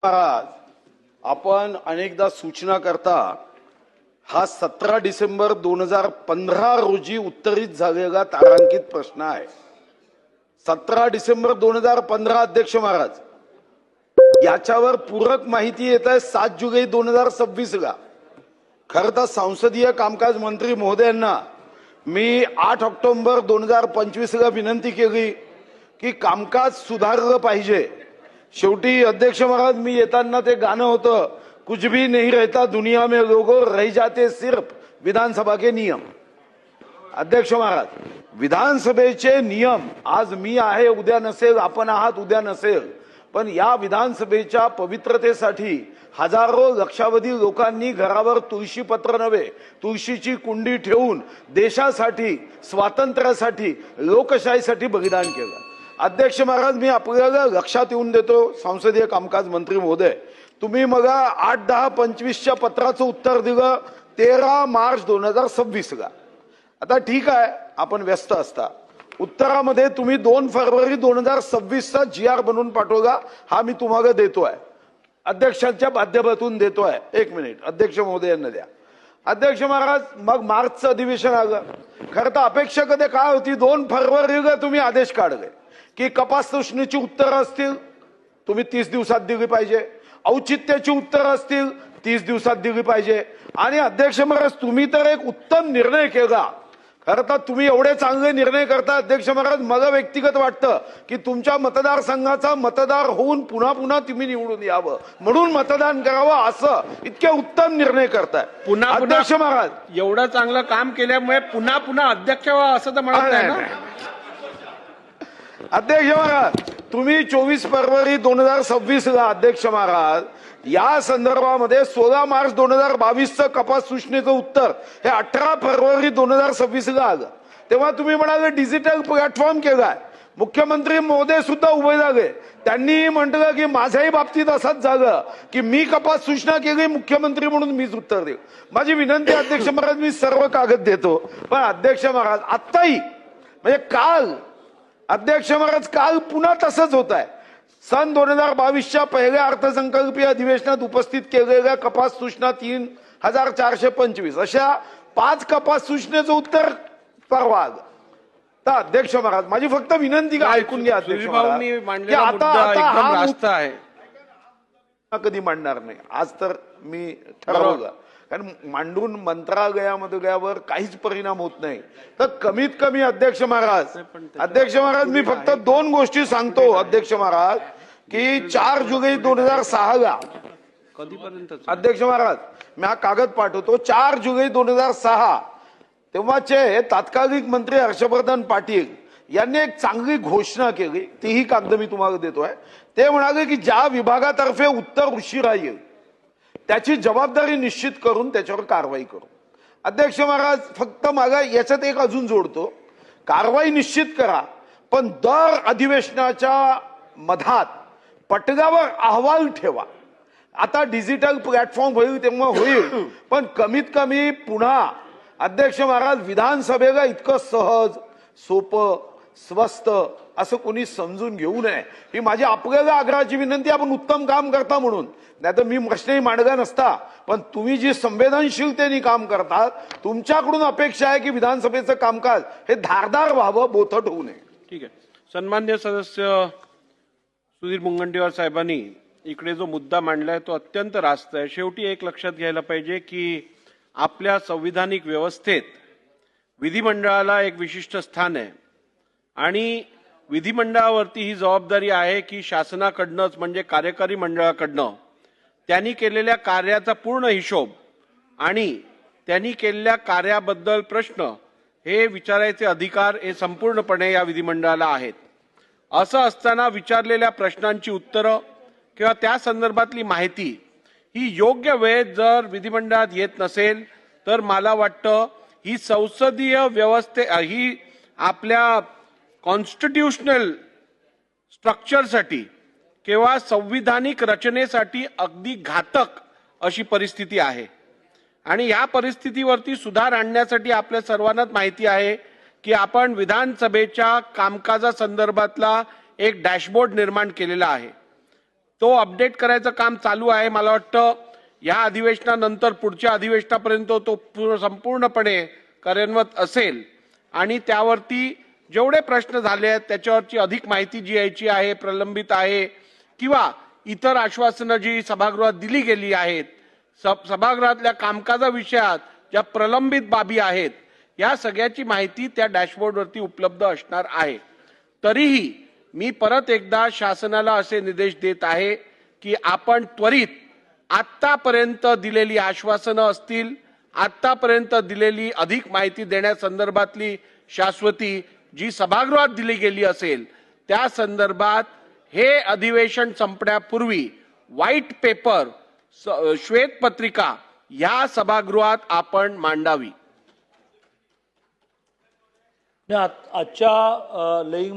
महाराज, आपण अनेकदा सूचना करता हा 17 डिसेंबर 2015 रोजी उत्तरित झालेला तारांकित प्रश्न आहे। 17 डिसेंबर 2015 अध्यक्ष महाराज याच्यावर पूरक माहिती येत आहे 7 जुलै 2026 ला। खरं तर संसदीय कामकाज मंत्री महोदयांना मी 8 ऑक्टोबर 2025 ला विनंती केली की कामकाज सुधारलं पाहिजे। शेवटी अध्यक्ष महाराज मी येताना ते गाणं होतं, कुछ भी नहीं रहता दुनिया में लोगों, रह जाते सिर्फ विधानसभा के नियम। अध्यक्ष महाराज, विधानसभेचे नियम आज मी आहे उद्या नसेल, आपण आहात उद्या नसेल, पण या विधानसभेच्या पवित्रतेसाठी हजारो लक्षावधी लोकांनी घरावर तुळशी पत्र नव्हे तुळशीची कुंडी ठेवून देशासाठी, स्वातंत्र्यासाठी, लोकशाहीसाठी बलिदान केलं। अध्यक्ष महाराज, मी आपल्याला लक्षात येऊन देतो संसदीय कामकाज मंत्री महोदय, तुम्ही मला 8-10-25च्या पत्राचं उत्तर दिलं 13 मार्च 2026 ला। आता ठीक आहे, आपण व्यस्त असता। उत्तरामध्ये तुम्ही 2 फरवरी 2026 चा GR बनवून पाठवला, हा मी तुम्हाला देतोय, अध्यक्षांच्या माध्यमातून देतोय। 1 मिनिट अध्यक्ष महोदयांना द्या। अध्यक्ष महाराज, मग मार्चचं अधिवेशन आलं। खरं तर अपेक्षा कधी काय होती, 2 फरवरीला तुम्ही आदेश काढले की कपात सूचनेची उत्तर असतील तुम्ही 30 दिवसात दिली पाहिजे, औचित्याची उत्तर असतील 30 दिवसात दिली पाहिजे। आणि अध्यक्ष महाराज, तुम्ही तर एक उत्तम निर्णय केला। खरं तर तुम्ही एवढे चांगले निर्णय करता अध्यक्ष महाराज, मला व्यक्तिगत वाटतं की तुमच्या मतदारसंघाचा मतदार होऊन पुन्हा पुन्हा तुम्ही निवडून यावं, म्हणून मतदान करावं, असं इतके उत्तम निर्णय करताय। पुन्हा अध्यक्ष महाराज, एवढं चांगलं काम केल्यामुळे पुन्हा पुन्हा अध्यक्ष व्हा असं तर म्हणत नाही ना। अध्यक्ष महाराज, तुम्ही 24 फरवरी 2026 ला अध्यक्ष महाराज या संदर्भामध्ये 16 मार्च 2022चं कपात सूचनेचं उत्तर हे 18 फरवरी 2026 ला आलं। तेव्हा तुम्ही म्हणाले डिजिटल प्लॅटफॉर्म केलाय। मुख्यमंत्री महोदय सुद्धा उभे झाले, त्यांनी म्हटलं की माझ्याही बाबतीत असंच झालं की मी कपात सूचना केली, मुख्यमंत्री म्हणून मीच उत्तर देऊ। माझी विनंती अध्यक्ष महाराज, मी सर्व कागद देतो, पण अध्यक्ष महाराज आत्ताही म्हणजे काल अध्यक्ष महाराज काल पुन्हा तसंच होत आहे। सन 2022च्या पहिल्या अर्थसंकल्पीय अधिवेशनात उपस्थित केलेल्या कपात सूचना 3425 अशा 5 कपात सूचनेचं उत्तर परवा आलं। तर अध्यक्ष महाराज, माझी फक्त विनंती का ऐकून घ्या अध्यक्ष महाराज, की आता आहे कधी मांडणार नाही। आज तर मी ठरवलं, कारण मांडून मंत्रालयामध्ये गेल्यावर काहीच परिणाम होत नाही। तर कमीत कमी अध्यक्ष महाराज मी फक्त 2 गोष्टी सांगतो अध्यक्ष महाराज, की 4 जुलै 2006 ला कधीपर्यंत अध्यक्ष महाराज मी हा कागद पाठवतो, 4 जुलै 2006 तेव्हाचे तत्कालीन मंत्री हर्षवर्धन पाटील यांनी एक चांगली घोषणा केली, तीही कागद मी तुम्हाला देतोय। ते म्हणाले की ज्या विभागातर्फे उत्तर उशिरा येईल त्याची जबाबदारी निश्चित करून त्याच्यावर कारवाई करू। अध्यक्ष महाराज, फक्त मागा याच्यात एक अजून जोडतो, कारवाई निश्चित करा, पण दर अधिवेशनाच्या मधात पटलावर अहवाल ठेवा। आता डिजिटल प्लॅटफॉर्म होईल तेव्हा होईल, पण कमीत कमी पुन्हा अध्यक्ष महाराज विधानसभेला इतकं सहज, सोपं, स्वस्त असं कोणी समजून घेऊ नये, ही माझी आपल्याला आग्रहाची विनंती। आपण उत्तम काम करता म्हणून, नाही तर मी प्रश्नही मांडला नसता, पण तुम्ही जी संवेदनशीलतेने काम करतात, तुमच्याकडून अपेक्षा आहे की विधानसभेचं कामकाज हे धारदार व्हावं, बोथट होऊ नये। ठीक आहे। सन्मान्य सदस्य सुधीर मुनगंटीवार साहेबांनी इकडे जो मुद्दा मांडलाय तो अत्यंत रास्त आहे। शेवटी एक लक्षात घ्यायला पाहिजे की आपल्या संविधानिक व्यवस्थेत विधिमंडळाला एक विशिष्ट स्थान आहे आणि विधिमंडळावरती ही जबाबदारी आहे की शासनाकडनंच म्हणजे कार्यकारी मंडळाकडनं त्यांनी केलेल्या कार्याचा पूर्ण हिशोब आणि त्यांनी केलेल्या कार्याबद्दल प्रश्न हे विचारायचे अधिकार हे संपूर्णपणे या विधिमंडळाला आहेत। असं असताना विचारलेल्या प्रश्नांची उत्तरं किंवा त्या संदर्भातली माहिती ही योग्य वेळेत जर विधिमंडळात येत नसेल तर मला वाटतं ही संसदीय ही आपल्या कॉन्स्टिट्यूशनल स्ट्रक्चरसाठी किंवा संविधानिक रचनेसाठी अगदी घातक अशी परिस्थिती आहे। आणि या परिस्थितीवरती सुधार आणण्यासाठी आपल्या सर्वांनाच माहिती आहे की आपण विधानसभेच्या कामकाजासंदर्भातला एक डॅशबोर्ड निर्माण केलेला आहे। तो अपडेट करायचं काम चालू आहे. मला वाटतं या अधिवेशनानंतर पुढच्या अधिवेशनापर्यंत तो संपूर्णपणे कार्यान्वित असेल आणि त्यावरती जेवढे प्रश्न झाले आहेत त्याच्यावरची अधिक माहिती जी यायची आहे, प्रलंबित आहे किंवा इतर आश्वासनं जी सभागृहात दिली गेली आहेत, सभागृहातल्या कामकाजा विषयात ज्या प्रलंबित बाबी आहेत, या सगळ्याची माहिती त्या डॅशबोर्डवरती उपलब्ध असणार आहे. तरीही मी परत एकदा शासनाला असे निर्देश देत आहे की आपण त्वरित आतापर्यंत दिलेली आश्वासनं असतील, आतापर्यंत दिलेली अधिक माहिती देण्यासंदर्भातली शाश्वती जी सभागृहात दिली गेली असेल त्या संदर्भात हे अधिवेशन संपण्यापूर्वी व्हाईट पेपर, श्वेतपत्रिका या सभागृहात आपण मांडावी. आजच्या लेईंग